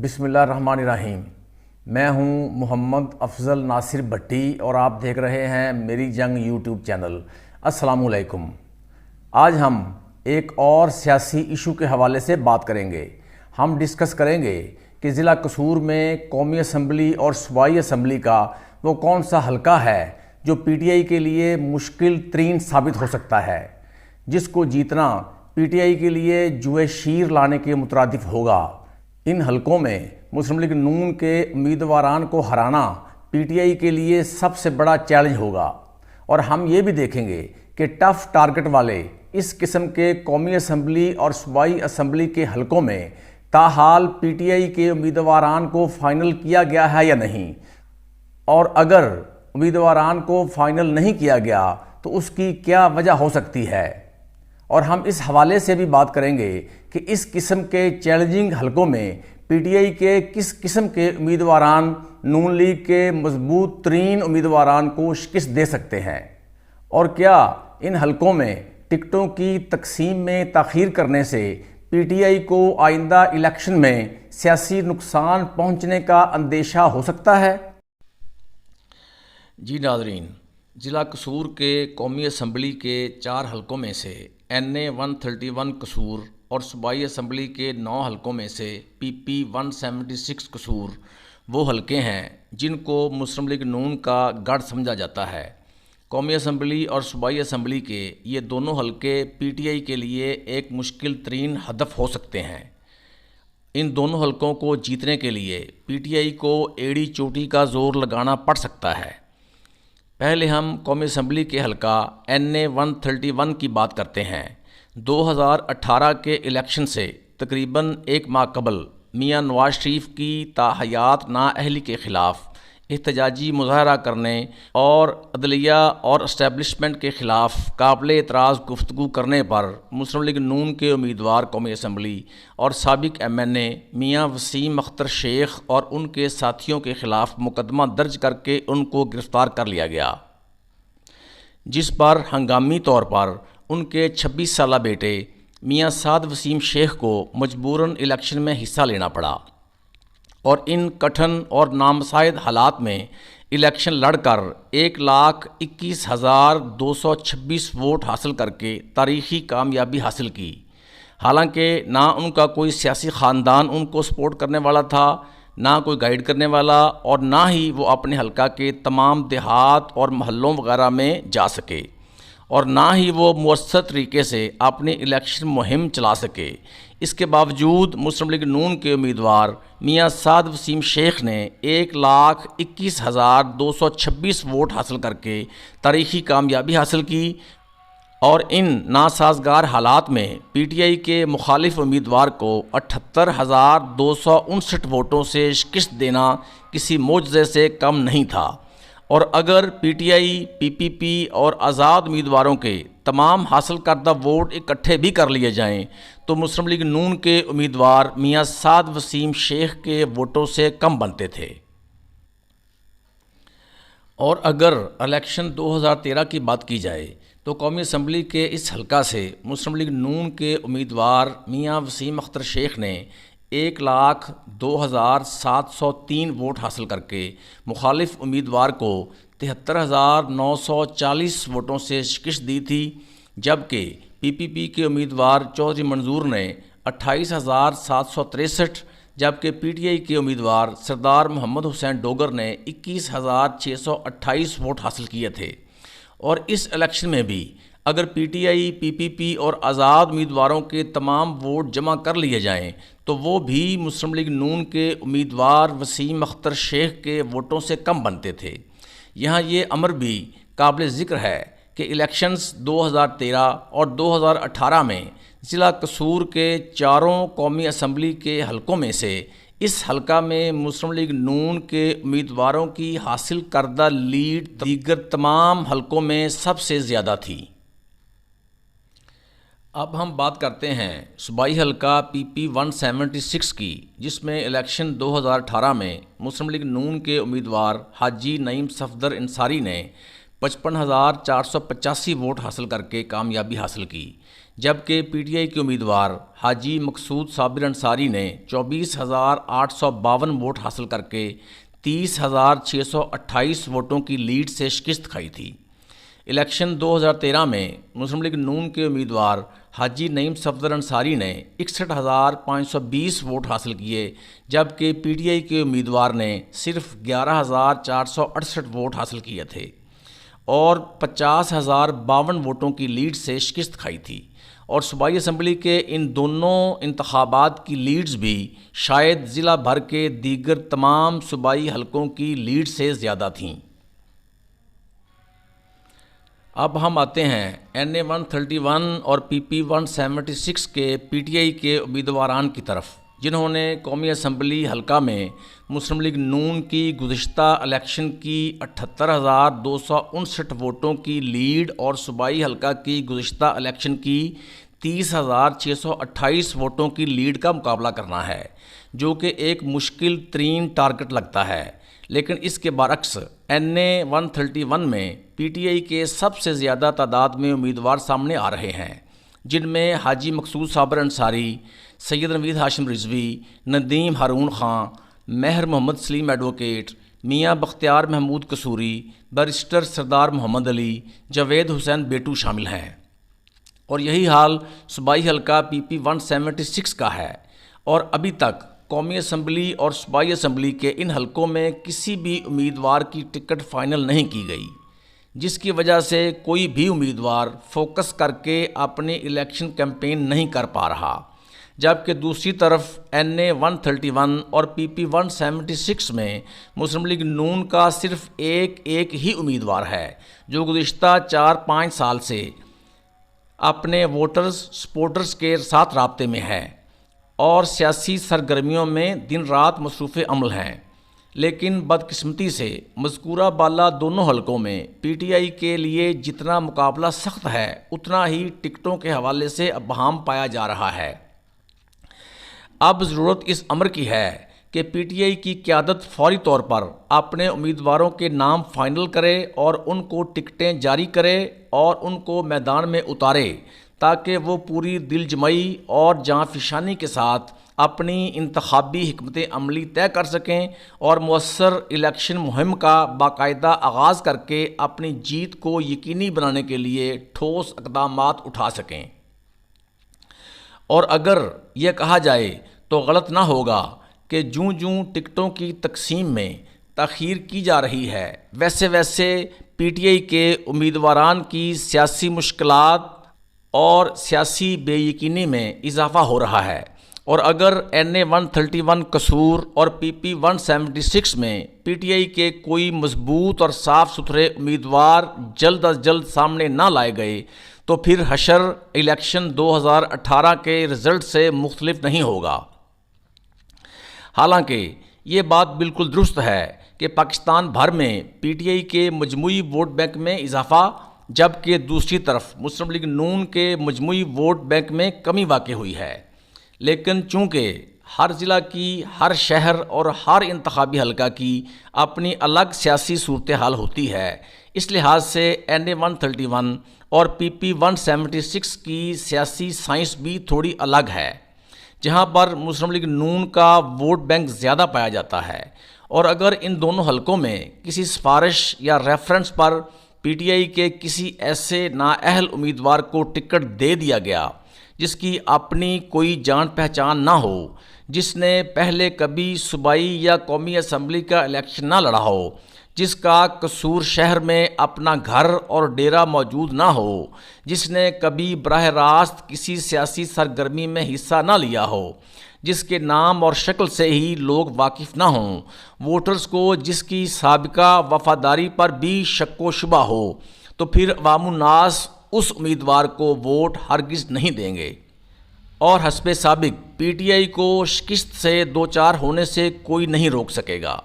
بسم اللہ الرحمن الرحیم۔ میں ہوں محمد افضل ناصر بھٹی اور آپ دیکھ رہے ہیں میری جنگ یوٹیوب چینل۔ السلام علیکم۔ آج ہم ایک اور سیاسی ایشو کے حوالے سے بات کریں گے۔ ہم ڈسکس کریں گے کہ ضلع قصور میں قومی اسمبلی اور صوبائی اسمبلی کا وہ کون سا حلقہ ہے جو پی ٹی آئی کے لیے مشکل ترین ثابت ہو سکتا ہے، جس کو جیتنا پی ٹی آئی کے لیے جوئے شیر لانے کے مترادف ہوگا۔ ان حلقوں میں مسلم لیگ نون کے امیدواران کو ہرانا پی ٹی آئی کے لیے سب سے بڑا چیلنج ہوگا، اور ہم یہ بھی دیکھیں گے کہ ٹف ٹارگٹ والے اس قسم کے قومی اسمبلی اور صوبائی اسمبلی کے حلقوں میں تاحال پی ٹی آئی کے امیدواران کو فائنل کیا گیا ہے یا نہیں، اور اگر امیدواران کو فائنل نہیں کیا گیا تو اس کی کیا وجہ ہو سکتی ہے۔ اور ہم اس حوالے سے بھی بات کریں گے کہ اس قسم کے چیلنجنگ حلقوں میں پی ٹی آئی کے کس قسم کے امیدواران نون لیگ کے مضبوط ترین امیدواران کو شکست دے سکتے ہیں، اور کیا ان حلقوں میں ٹکٹوں کی تقسیم میں تاخیر کرنے سے پی ٹی آئی کو آئندہ الیکشن میں سیاسی نقصان پہنچنے کا اندیشہ ہو سکتا ہے؟ جی ناظرین، ضلع قصور کے قومی اسمبلی کے 4 حلقوں میں سے NA 131 قصور اور صوبائی اسمبلی کے 9 حلقوں میں سے PP 176 قصور وہ حلقے ہیں جن کو مسلم لیگ نون کا گڑھ سمجھا جاتا ہے۔ قومی اسمبلی اور صوبائی اسمبلی کے یہ دونوں حلقے پی ٹی آئی کے لیے ایک مشکل ترین ہدف ہو سکتے ہیں۔ ان دونوں حلقوں کو جیتنے کے لیے پی ٹی آئی کو ایڑی چوٹی کا زور لگانا پڑ سکتا ہے۔ پہلے ہم قومی اسمبلی کے حلقہ NA 131 کی بات کرتے ہیں۔ 2018 کے الیکشن سے تقریباً 1 ماہ قبل میاں نواز شریف کی تاحیات نااہلی کے خلاف احتجاجی مظاہرہ کرنے اور عدلیہ اور اسٹیبلشمنٹ کے خلاف قابل اعتراض گفتگو کرنے پر مسلم لیگ نون کے امیدوار قومی اسمبلی اور سابق MNA میاں وسیم اختر شیخ اور ان کے ساتھیوں کے خلاف مقدمہ درج کر کے ان کو گرفتار کر لیا گیا، جس پر ہنگامی طور پر ان کے 26 سالہ بیٹے میاں سعد وسیم شیخ کو مجبوراً الیکشن میں حصہ لینا پڑا، اور ان کٹھن اور نامساعد حالات میں الیکشن لڑ کر 1,21,226 ووٹ حاصل کر کے تاریخی کامیابی حاصل کی۔ حالانکہ نہ ان کا کوئی سیاسی خاندان ان کو سپورٹ کرنے والا تھا، نہ کوئی گائیڈ کرنے والا، اور نہ ہی وہ اپنے حلقہ کے تمام دیہات اور محلوں وغیرہ میں جا سکے، اور نہ ہی وہ مؤثر طریقے سے اپنی الیکشن مہم چلا سکے۔ اس کے باوجود مسلم لیگ نون کے امیدوار میاں سعد وسیم شیخ نے 1,21,226 ووٹ حاصل کر کے تاریخی کامیابی حاصل کی، اور ان ناسازگار حالات میں پی ٹی آئی کے مخالف امیدوار کو 78,259 ووٹوں سے شکست دینا کسی معجزے سے کم نہیں تھا۔ اور اگر پی ٹی آئی، پی پی پی اور آزاد امیدواروں کے تمام حاصل کردہ ووٹ اکٹھے بھی کر لیے جائیں تو مسلم لیگ نون کے امیدوار میاں سعد وسیم شیخ کے ووٹوں سے کم بنتے تھے۔ اور اگر الیکشن 2013 کی بات کی جائے تو قومی اسمبلی کے اس حلقہ سے مسلم لیگ نون کے امیدوار میاں وسیم اختر شیخ نے 1,02,703 ووٹ حاصل کر کے مخالف امیدوار کو 73,940 ووٹوں سے شکست دی تھی، جبکہ پی پی پی کے امیدوار چودھری منظور نے 28,763، جبکہ پی ٹی آئی کے امیدوار سردار محمد حسین ڈوگر نے 21,628 ووٹ حاصل کیے تھے۔ اور اس الیکشن میں بھی اگر پی ٹی آئی، پی پی پی اور آزاد امیدواروں کے تمام ووٹ جمع کر لیے جائیں تو وہ بھی مسلم لیگ نون کے امیدوار وسیم اختر شیخ کے ووٹوں سے کم بنتے تھے۔ یہاں یہ امر بھی قابل ذکر ہے کہ الیکشنز 2013 اور 2018 میں ضلع قصور کے 4 قومی اسمبلی کے حلقوں میں سے اس حلقہ میں مسلم لیگ نون کے امیدواروں کی حاصل کردہ لیڈ دیگر تمام حلقوں میں سب سے زیادہ تھی۔ اب ہم بات کرتے ہیں صوبائی حلقہ PP 176 کی، جس میں الیکشن 2018 میں مسلم لیگ نون کے امیدوار حاجی نعیم صفدر انصاری نے 55,485 ووٹ حاصل کر کے کامیابی حاصل کی، جبکہ پی ٹی آئی کے امیدوار حاجی مقصود صابر انصاری نے 24,852 ووٹ حاصل کر کے 30,628 ووٹوں کی لیڈ سے شکست کھائی تھی۔ الیکشن 2013 میں مسلم لیگ نون کے امیدوار حاجی نعیم صفدر انصاری نے 61,520 ووٹ حاصل کیے، جبکہ پی ٹی آئی کے امیدوار نے صرف 11,468 ووٹ حاصل کیے تھے اور 50,052 ووٹوں کی لیڈ سے شکست کھائی تھی، اور صوبائی اسمبلی کے ان دونوں انتخابات کی لیڈز بھی شاید ضلع بھر کے دیگر تمام صوبائی حلقوں کی لیڈ سے زیادہ تھیں۔ اب ہم آتے ہیں این اے 131 اور پی پی 176 کے پی ٹی آئی کے امیدواران کی طرف، جنہوں نے قومی اسمبلی حلقہ میں مسلم لیگ نون کی گزشتہ الیکشن کی 78,259 ووٹوں کی لیڈ اور صوبائی حلقہ کی گزشتہ الیکشن کی 30,628 ووٹوں کی لیڈ کا مقابلہ کرنا ہے، جو کہ ایک مشکل ترین ٹارگٹ لگتا ہے۔ لیکن اس کے برعکس این اے 131 میں پی ٹی آئی کے سب سے زیادہ تعداد میں امیدوار سامنے آ رہے ہیں، جن میں حاجی مقصود صابر انصاری، سید نوید ہاشم رضوی، ندیم ہارون خان، مہر محمد سلیم ایڈوکیٹ، میاں بختیار محمود قصوری، بیرسٹر سردار محمد علی، جاوید حسین بیٹو شامل ہیں، اور یہی حال صوبائی حلقہ پی پی 176 کا ہے، اور ابھی تک قومی اسمبلی اور صوبائی اسمبلی کے ان حلقوں میں کسی بھی امیدوار کی ٹکٹ فائنل نہیں کی گئی، جس کی وجہ سے کوئی بھی امیدوار فوکس کر کے اپنی الیکشن کیمپین نہیں کر پا رہا، جبکہ دوسری طرف این اے 131 اور پی پی 176 میں مسلم لیگ نون کا صرف ایک ہی امیدوار ہے، جو گزشتہ 4-5 سال سے اپنے ووٹرز سپورٹرز کے ساتھ رابطے میں ہے اور سیاسی سرگرمیوں میں دن رات مصروف عمل ہیں۔ لیکن بدقسمتی سے مذکورہ بالا دونوں حلقوں میں پی ٹی آئی کے لیے جتنا مقابلہ سخت ہے، اتنا ہی ٹکٹوں کے حوالے سے ابہام پایا جا رہا ہے۔ اب ضرورت اس امر کی ہے کہ پی ٹی آئی کی قیادت فوری طور پر اپنے امیدواروں کے نام فائنل کرے اور ان کو ٹکٹیں جاری کرے اور ان کو میدان میں اتارے، تاکہ وہ پوری دل جمعی اور جاں فشانی کے ساتھ اپنی انتخابی حکمت عملی طے کر سکیں اور مؤثر الیکشن مہم کا باقاعدہ آغاز کر کے اپنی جیت کو یقینی بنانے کے لیے ٹھوس اقدامات اٹھا سکیں۔ اور اگر یہ کہا جائے تو غلط نہ ہوگا کہ جوں ٹکٹوں کی تقسیم میں تاخیر کی جا رہی ہے، ویسے ویسے پی ٹی آئی کے امیدواران کی سیاسی مشکلات اور سیاسی بے یقینی میں اضافہ ہو رہا ہے، اور اگر این اے 131 قصور اور پی پی 176 میں پی ٹی آئی کے کوئی مضبوط اور صاف ستھرے امیدوار جلد از جلد سامنے نہ لائے گئے تو پھر حشر الیکشن 2018 کے رزلٹ سے مختلف نہیں ہوگا۔ حالانکہ یہ بات بالکل درست ہے کہ پاکستان بھر میں پی ٹی آئی کے مجموعی ووٹ بینک میں اضافہ، جبکہ دوسری طرف مسلم لیگ نون کے مجموعی ووٹ بینک میں کمی واقع ہوئی ہے، لیکن چونکہ ہر ضلع کی، ہر شہر اور ہر انتخابی حلقہ کی اپنی الگ سیاسی صورتحال ہوتی ہے، اس لحاظ سے این اے 131 اور پی پی 176 کی سیاسی سائنس بھی تھوڑی الگ ہے۔ جہاں پر مسلم لیگ نون کا ووٹ بینک زیادہ پایا جاتا ہے، اور اگر ان دونوں حلقوں میں کسی سفارش یا reference per P T I کے کسی ایسے نااہل امیدوار کو ٹکٹ دے دیا گیا جس کی اپنی کوئی جان پہچان نہ ہو، جس نے پہلے کبھی صوبائی یا قومی اسمبلی کا الیکشن نہ لڑا ہو، جس کا قصور شہر میں اپنا گھر اور ڈیرا موجود نہ ہو، جس نے کبھی براہ راست کسی سیاسی سرگرمی میں حصہ نہ لیا ہو، جس کے نام اور شکل سے ہی لوگ واقف نہ ہوں، ووٹرز کو جس کی سابقہ وفاداری پر بھی شک و شبہ ہو، تو پھر عوام الناس اس امیدوار کو ووٹ ہرگز نہیں دیں گے، اور حسب سابق پی ٹی آئی کو شکست سے دوچار ہونے سے کوئی نہیں روک سکے گا۔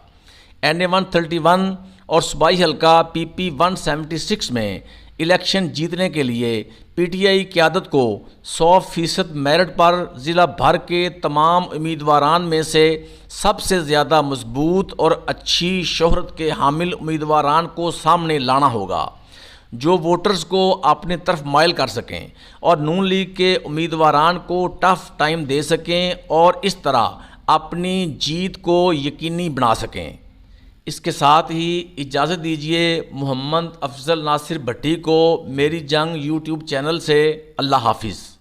این اے 131 اور صوبائی حلقہ پی پی 176 میں الیکشن جیتنے کے لیے پی ٹی آئی قیادت کو 100% میرٹ پر ضلع بھر کے تمام امیدواران میں سے سب سے زیادہ مضبوط اور اچھی شہرت کے حامل امیدواران کو سامنے لانا ہوگا، جو ووٹرز کو اپنی طرف مائل کر سکیں اور نون لیگ کے امیدواران کو ٹف ٹائم دے سکیں اور اس طرح اپنی جیت کو یقینی بنا سکیں۔ اس کے ساتھ ہی اجازت دیجیے محمد افضل ناصر بھٹی کو میری جنگ یوٹیوب چینل سے۔ اللہ حافظ۔